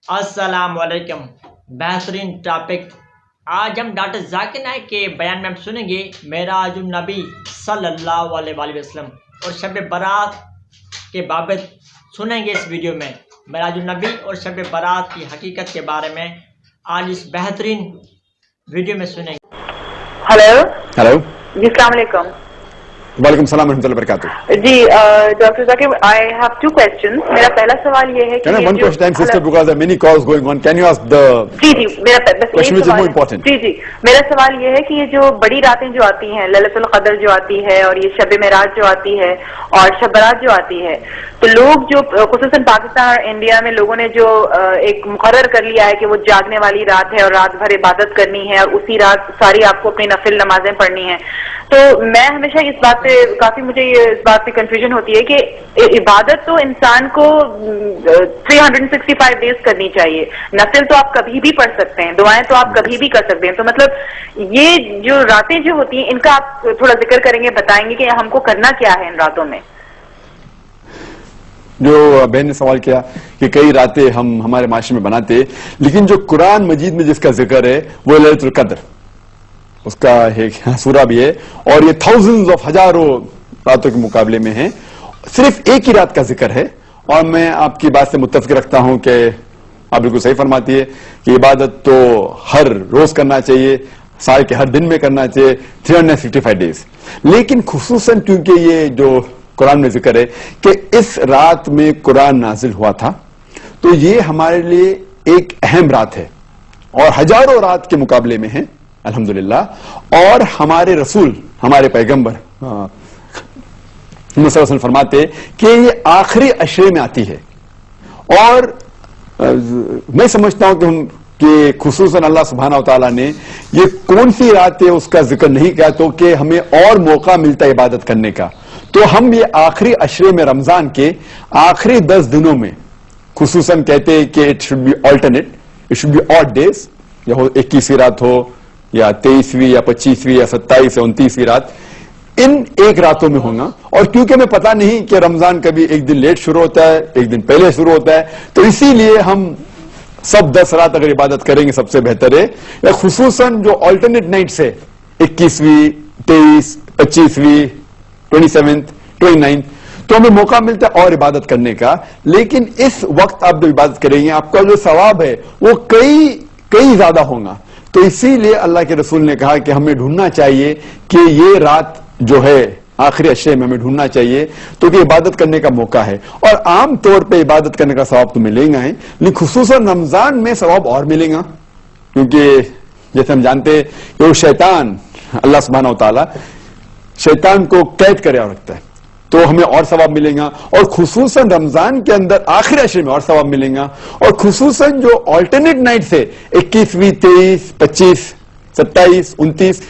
السلام علیکم۔ بہترین ٹاپک آج ہم ڈاکٹر ذاکر نائک کے بیان میں ہم سنیں گے معراج النبی صلی اللہ علیہ وآلہ وسلم اور شب برات کے بابت سنیں گے اس ویڈیو میں۔ معراج النبی اور شب برات کی حقیقت کے بارے میں آج اس بہترین ویڈیو میں سنیں گے۔ ہیلو جی السلام علیکم۔ وعلیکم السلام ورحمۃ اللہ وبرکاتہ۔ جی doctor Zakir I have two questions۔ میرا پہلا سوال یہ ہے کہ one question time sister because there are many calls going on. Can you ask the جی میرا بس question which is more important? جی میرا سوال یہ ہے کہ یہ جو بڑی راتیں جو آتی ہیں، لیلۃ القدر جو آتی ہے اور یہ شب معراج جو آتی ہے اور شب برات جو آتی ہے، تو لوگ جو خصوصاً پاکستان اور انڈیا میں لوگوں نے جو ایک مقرر کر لیا ہے کہ وہ جاگنے والی رات ہے اور رات بھر عبادت کرنی ہے اور اسی رات ساری آپ کو اپنی نفل نمازیں پڑھنی ہیں، تو میں ہمیشہ اس بات پہ کافی مجھے اس بات پہ کنفیوژن ہوتی ہے کہ عبادت تو انسان کو 365 ڈیز کرنی چاہیے، نفل تو آپ کبھی بھی پڑھ سکتے ہیں، دعائیں تو آپ کبھی بھی کر سکتے ہیں، تو مطلب یہ جو راتیں جو ہوتی ہیں ان کا آپ تھوڑا ذکر کریں گے، بتائیں گے کہ ہم کو کرنا کیا ہے ان راتوں میں؟ جو بہن نے سوال کیا کہ کئی راتیں ہم ہمارے معاشرے میں بناتے، لیکن جو قرآن مجید میں جس کا ذکر ہے وہ لیلۃ القدر، اس کا ایک سورہ بھی ہے اور یہ thousands of ہزاروں راتوں کے مقابلے میں ہیں، صرف ایک ہی رات کا ذکر ہے۔ اور میں آپ کی بات سے متفق رکھتا ہوں کہ آپ بالکل صحیح فرماتی ہے کہ عبادت تو ہر روز کرنا چاہیے، سال کے ہر دن میں کرنا چاہیے، 365 ڈیز، لیکن خصوصاً کیونکہ یہ جو قرآن میں ذکر ہے کہ اس رات میں قرآن نازل ہوا تھا، تو یہ ہمارے لیے ایک اہم رات ہے اور ہزاروں رات کے مقابلے میں ہے الحمدللہ۔ اور ہمارے رسول، ہمارے پیغمبر صلی اللہ علیہ وسلم فرماتے کہ یہ آخری عشرے میں آتی ہے، اور میں سمجھتا ہوں کہ خصوصاً اللہ سبحانہ وتعالیٰ نے یہ کون سی رات ہے اس کا ذکر نہیں کیا تو کہ ہمیں اور موقع ملتا ہے عبادت کرنے کا، تو ہم یہ آخری عشرے میں رمضان کے آخری 10 دنوں میں خصوصاً کہتے ہیں کہ it should be alternate, it should be odd days, یا 21ویں رات ہو یا 23ویں یا 25ویں یا 27 یا 29ویں رات، ان ایک راتوں میں ہونا۔ اور کیونکہ ہمیں پتا نہیں کہ رمضان کبھی ایک دن لیٹ شروع ہوتا ہے، ایک دن پہلے شروع ہوتا ہے، تو اسی لیے ہم سب 10 رات اگر عبادت کریں گے سب سے بہتر ہے، یا خصوصاً جو آلٹرنیٹ نائٹس ہے 21ویں 23 25ویں 27 29، تو ہمیں موقع ملتا ہے اور عبادت کرنے کا، لیکن اس وقت آپ جو عبادت کریں گے آپ کا جو ثواب ہے وہ کئی زیادہ ہوگا۔ تو اسی لیے اللہ کے رسول نے کہا کہ ہمیں ڈھونڈنا چاہیے کہ یہ رات جو ہے آخری عشرے میں ہمیں ڈھونڈنا چاہیے تو کہ عبادت کرنے کا موقع ہے، اور عام طور پہ عبادت کرنے کا ثواب تو ملے گا ہی، لیکن خصوصاً رمضان میں ثواب اور ملے گا، کیونکہ جیسے ہم جانتے ہیں کہ وہ شیطان، اللہ سبحانہ وتعالیٰ شیطان کو قید کرے اور رکھتا ہے، تو ہمیں اور ثواب ملے گا، اور خصوصاً رمضان کے اندر آخری عشرے میں اور ثواب ملے گا، اور خصوصاً جو آلٹرنیٹ نائٹ ہے 21ویں 23 25 27 29،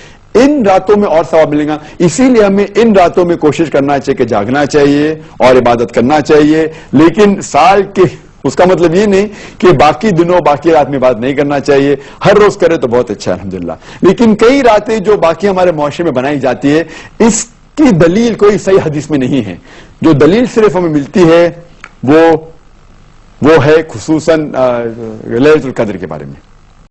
ان راتوں میں اور ثواب ملے گا۔ اسی لیے ہمیں ان راتوں میں کوشش کرنا چاہیے کہ جاگنا چاہیے اور عبادت کرنا چاہیے، لیکن سال کے اس کا مطلب یہ نہیں کہ باقی دنوں باقی رات میں عبادت نہیں کرنا چاہیے، ہر روز کرے تو بہت اچھا ہے الحمدللہ، لیکن کئی راتیں جو باقی ہمارے معاشرے میں بنائی جاتی ہے اس کی دلیل کوئی صحیح حدیث میں نہیں ہے، جو دلیل صرف ہمیں ملتی ہے وہ ہے خصوصاً لیلۃ القدر کے بارے میں۔